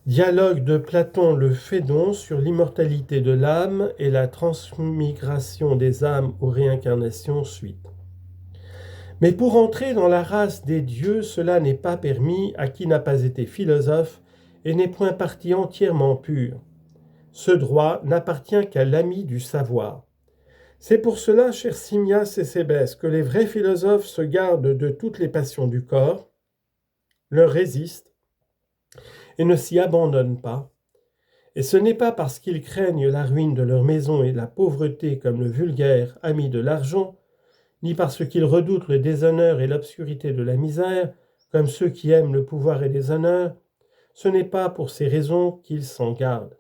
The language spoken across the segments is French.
Dialogue de Platon le Phédon sur l'immortalité de l'âme et la transmigration des âmes aux réincarnations suite. Mais pour entrer dans la race des dieux, cela n'est pas permis à qui n'a pas été philosophe et n'est point parti entièrement pur. Ce droit n'appartient qu'à l'ami du savoir. C'est pour cela, chers Simmias et Cébès, que les vrais philosophes se gardent de toutes les passions du corps, leur résistent et ne s'y abandonnent pas. Et ce n'est pas parce qu'ils craignent la ruine de leur maison et la pauvreté comme le vulgaire ami de l'argent, ni parce qu'ils redoutent le déshonneur et l'obscurité de la misère, comme ceux qui aiment le pouvoir et les honneurs, ce n'est pas pour ces raisons qu'ils s'en gardent.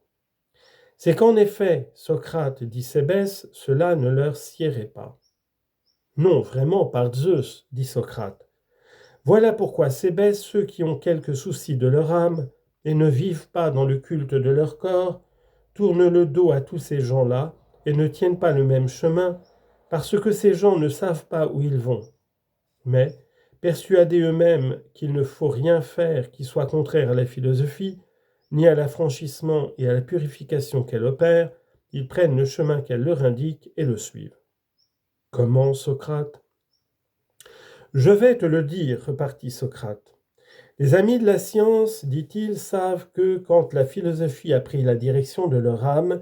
C'est qu'en effet, Socrate dit Cébès, cela ne leur siérait pas. Non, vraiment, par Zeus, dit Socrate. Voilà pourquoi Cébès, ceux qui ont quelque souci de leur âme et ne vivent pas dans le culte de leur corps, tournent le dos à tous ces gens-là et ne tiennent pas le même chemin, parce que ces gens ne savent pas où ils vont. Mais, persuadés eux-mêmes qu'il ne faut rien faire qui soit contraire à la philosophie, ni à l'affranchissement et à la purification qu'elle opère, ils prennent le chemin qu'elle leur indique et le suivent. Comment, Socrate ? Je vais te le dire, repartit Socrate. Les amis de la science, dit-il, savent que quand la philosophie a pris la direction de leur âme,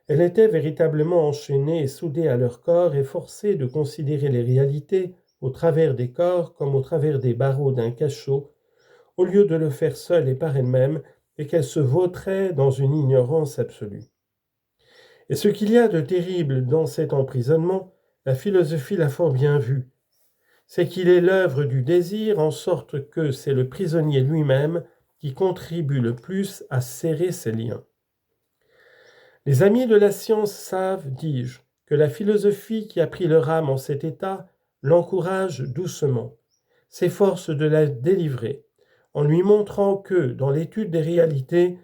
elle était véritablement enchaînée et soudée à leur corps et forcée de considérer les réalités au travers des corps comme au travers des barreaux d'un cachot, au lieu de le faire seule et par elle-même, et qu'elle se vautrait dans une ignorance absolue. Et ce qu'il y a de terrible dans cet emprisonnement, la philosophie l'a fort bien vu, c'est qu'il est l'œuvre du désir, en sorte que c'est le prisonnier lui-même qui contribue le plus à serrer ses liens. Les amis de la science savent, dis-je, que la philosophie qui a pris leur âme en cet état l'encourage doucement, s'efforce de la délivrer, en lui montrant que, dans l'étude des réalités,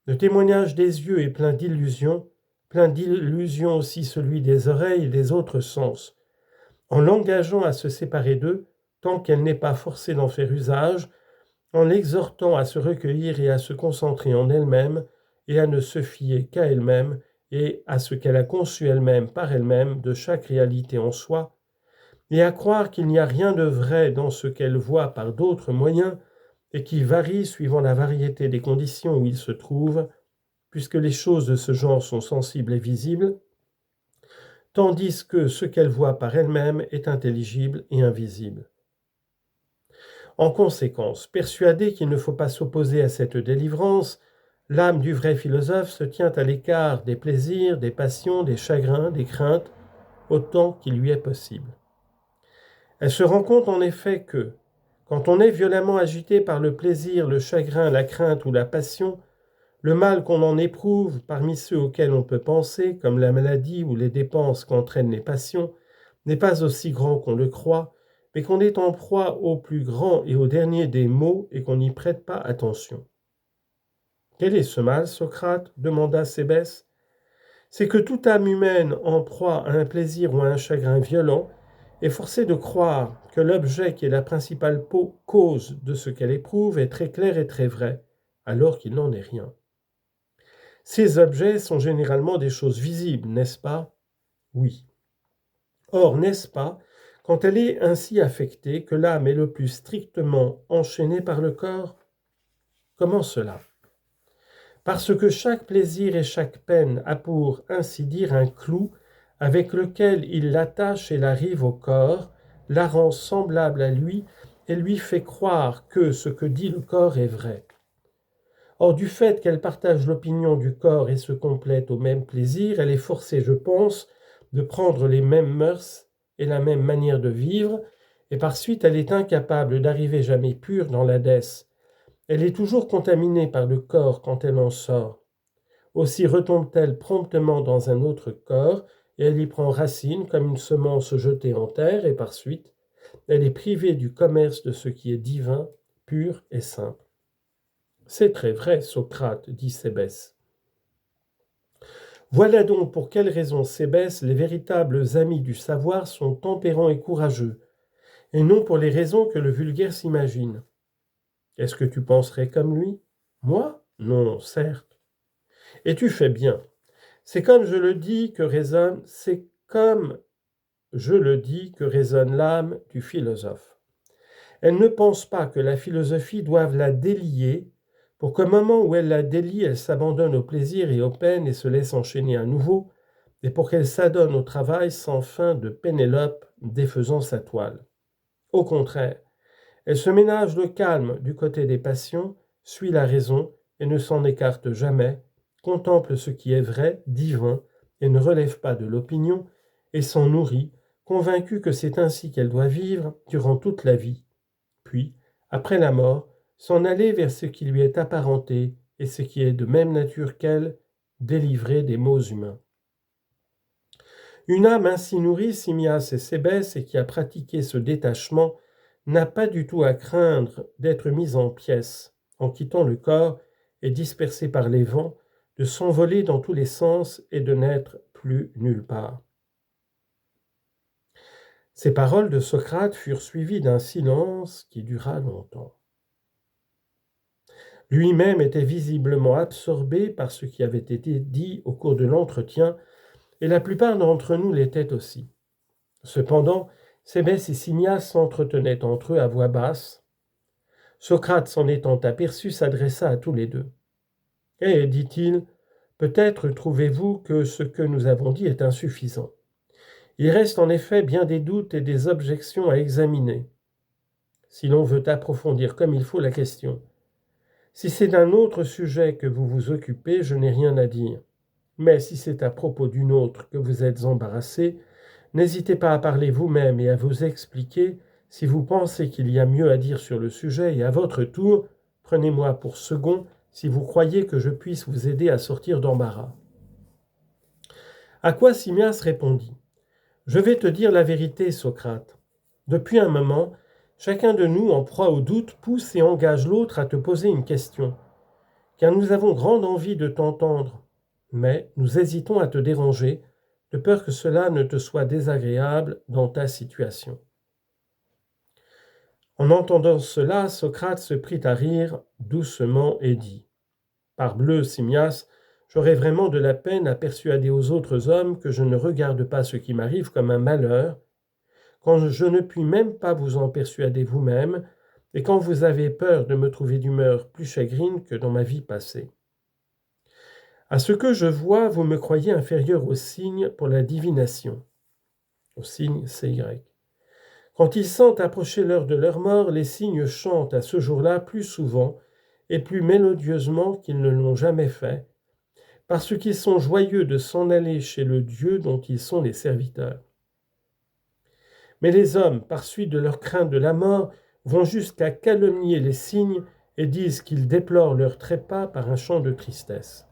le témoignage des yeux est plein d'illusions aussi celui des oreilles et des autres sens, en l'engageant à se séparer d'eux, tant qu'elle n'est pas forcée d'en faire usage, en l'exhortant à se recueillir et à se concentrer en elle-même, et à ne se fier qu'à elle-même, et à ce qu'elle a conçu elle-même par elle-même de chaque réalité en soi, et à croire qu'il n'y a rien de vrai dans ce qu'elle voit par d'autres moyens, et qui varie suivant la variété des conditions où il se trouve, puisque les choses de ce genre sont sensibles et visibles, tandis que ce qu'elle voit par elle-même est intelligible et invisible. En conséquence, persuadé qu'il ne faut pas s'opposer à cette délivrance, l'âme du vrai philosophe se tient à l'écart des plaisirs, des passions, des chagrins, des craintes, autant qu'il lui est possible. Elle se rend compte en effet que, quand on est violemment agité par le plaisir, le chagrin, la crainte ou la passion, le mal qu'on en éprouve parmi ceux auxquels on peut penser, comme la maladie ou les dépenses qu'entraînent les passions, n'est pas aussi grand qu'on le croit, mais qu'on est en proie au plus grand et au dernier des maux et qu'on n'y prête pas attention. Quel est ce mal, Socrate ? Demanda Cébès. C'est que toute âme humaine en proie à un plaisir ou à un chagrin violent est forcée de croire que l'objet qui est la principale cause de ce qu'elle éprouve est très clair et très vrai, alors qu'il n'en est rien. Ces objets sont généralement des choses visibles, n'est-ce pas ? Oui. Or, n'est-ce pas, quand elle est ainsi affectée, que l'âme est le plus strictement enchaînée par le corps ? Comment cela ? Parce que chaque plaisir et chaque peine a pour ainsi dire un clou avec lequel il l'attache et l'arrive au corps, la rend semblable à lui et lui fait croire que ce que dit le corps est vrai. Or, du fait qu'elle partage l'opinion du corps et se complète au même plaisir, elle est forcée, je pense, de prendre les mêmes mœurs et la même manière de vivre, et par suite elle est incapable d'arriver jamais pure dans l'Hadès. Elle est toujours contaminée par le corps quand elle en sort. Aussi retombe-t-elle promptement dans un autre corps, et elle y prend racine comme une semence jetée en terre, et par suite, elle est privée du commerce de ce qui est divin, pur et simple. C'est très vrai, Socrate, dit Cébès. Voilà donc pour quelles raisons, Cébès, les véritables amis du savoir sont tempérants et courageux, et non pour les raisons que le vulgaire s'imagine. Est-ce que tu penserais comme lui ? Moi ? Non, certes. Et tu fais bien. C'est comme je le dis que résonne l'âme du philosophe. Elle ne pense pas que la philosophie doive la délier, pour qu'au moment où elle la délie, elle s'abandonne au plaisir et aux peines et se laisse enchaîner à nouveau, et pour qu'elle s'adonne au travail sans fin de Pénélope défaisant sa toile. Au contraire, elle se ménage le calme du côté des passions, suit la raison et ne s'en écarte jamais, contemple ce qui est vrai, divin, et ne relève pas de l'opinion, et s'en nourrit, convaincue que c'est ainsi qu'elle doit vivre durant toute la vie. Puis, après la mort, s'en aller vers ce qui lui est apparenté et ce qui est de même nature qu'elle, délivrée des maux humains. Une âme ainsi nourrie, Simmias et Sébès, et qui a pratiqué ce détachement, n'a pas du tout à craindre d'être mise en pièces, en quittant le corps et dispersée par les vents, de s'envoler dans tous les sens et de n'être plus nulle part. Ces paroles de Socrate furent suivies d'un silence qui dura longtemps. Lui-même était visiblement absorbé par ce qui avait été dit au cours de l'entretien, et la plupart d'entre nous l'étaient aussi. Cependant, Sébès et Simmias s'entretenaient entre eux à voix basse. Socrate, s'en étant aperçu, s'adressa à tous les deux. « Eh, dit-il, peut-être trouvez-vous que ce que nous avons dit est insuffisant. Il reste en effet bien des doutes et des objections à examiner, si l'on veut approfondir comme il faut la question. Si c'est d'un autre sujet que vous vous occupez, je n'ai rien à dire. Mais si c'est à propos d'une autre que vous êtes embarrassé, n'hésitez pas à parler vous-même et à vous expliquer si vous pensez qu'il y a mieux à dire sur le sujet, et à votre tour, prenez-moi pour second si vous croyez que je puisse vous aider à sortir d'embarras. » À quoi Simmias répondit : « Je vais te dire la vérité, Socrate. Depuis un moment, chacun de nous, en proie au doute, pousse et engage l'autre à te poser une question, car nous avons grande envie de t'entendre, mais nous hésitons à te déranger, de peur que cela ne te soit désagréable dans ta situation. » En entendant cela, Socrate se prit à rire doucement et dit : « Parbleu, Simmias, j'aurais vraiment de la peine à persuader aux autres hommes que je ne regarde pas ce qui m'arrive comme un malheur, quand je ne puis même pas vous en persuader vous-même, et quand vous avez peur de me trouver d'humeur plus chagrine que dans ma vie passée. À ce que je vois, vous me croyez inférieur aux signes pour la divination. » Au signe CY. Quand ils sentent approcher l'heure de leur mort, les cygnes chantent à ce jour-là plus souvent et plus mélodieusement qu'ils ne l'ont jamais fait, parce qu'ils sont joyeux de s'en aller chez le Dieu dont ils sont les serviteurs. Mais les hommes, par suite de leur crainte de la mort, vont jusqu'à calomnier les cygnes et disent qu'ils déplorent leur trépas par un chant de tristesse.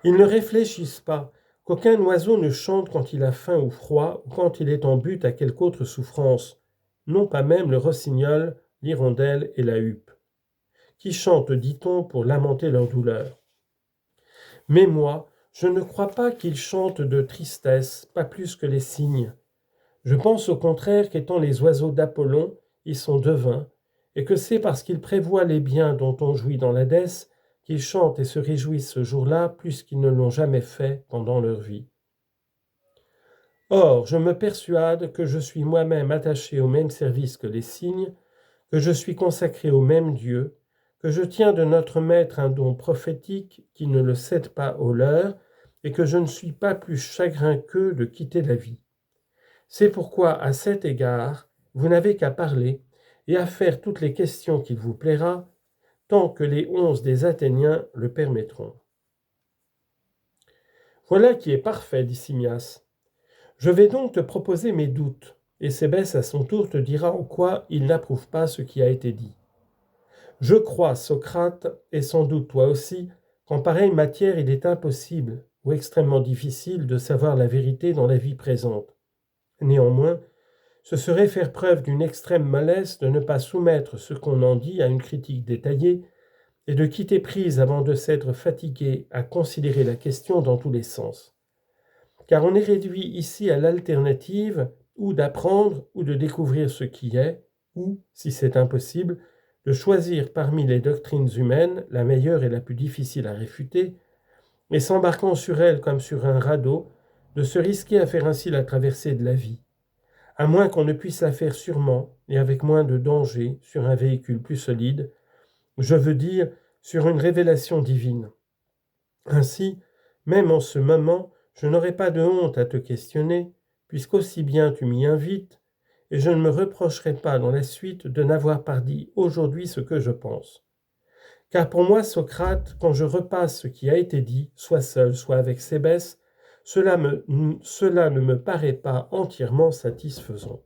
Ils ne réfléchissent pas qu'aucun oiseau ne chante quand il a faim ou froid, ou quand il est en butte à quelque autre souffrance, non pas même le rossignol, l'hirondelle et la huppe, qui chantent, dit-on, pour lamenter leur douleur. Mais moi, je ne crois pas qu'ils chantent de tristesse, pas plus que les cygnes. Je pense au contraire qu'étant les oiseaux d'Apollon, ils sont devins, et que c'est parce qu'ils prévoient les biens dont on jouit dans l'Hadès qu'ils chantent et se réjouissent ce jour-là plus qu'ils ne l'ont jamais fait pendant leur vie. Or, je me persuade que je suis moi-même attaché au même service que les cygnes, que je suis consacré au même Dieu, que je tiens de notre Maître un don prophétique qui ne le cède pas au leur, et que je ne suis pas plus chagrin qu'eux de quitter la vie. C'est pourquoi, à cet égard, vous n'avez qu'à parler et à faire toutes les questions qu'il vous plaira, tant que les 11 des Athéniens le permettront. » Voilà qui est parfait, dit Simmias. Je vais donc te proposer mes doutes, et Sébès à son tour te dira en quoi il n'approuve pas ce qui a été dit. Je crois, Socrate, et sans doute toi aussi, qu'en pareille matière il est impossible ou extrêmement difficile de savoir la vérité dans la vie présente. Néanmoins, ce serait faire preuve d'une extrême mollesse de ne pas soumettre ce qu'on en dit à une critique détaillée et de quitter prise avant de s'être fatigué à considérer la question dans tous les sens. Car on est réduit ici à l'alternative ou d'apprendre ou de découvrir ce qui est, ou, si c'est impossible, de choisir parmi les doctrines humaines la meilleure et la plus difficile à réfuter, et s'embarquant sur elle comme sur un radeau, de se risquer à faire ainsi la traversée de la vie, à moins qu'on ne puisse la faire sûrement et avec moins de danger sur un véhicule plus solide, je veux dire sur une révélation divine. Ainsi, même en ce moment, je n'aurai pas de honte à te questionner, puisqu'aussi bien tu m'y invites, et je ne me reprocherai pas dans la suite de n'avoir pas dit aujourd'hui ce que je pense. Car pour moi, Socrate, quand je repasse ce qui a été dit, soit seul, soit avec Cébès, cela ne me paraît pas entièrement satisfaisant.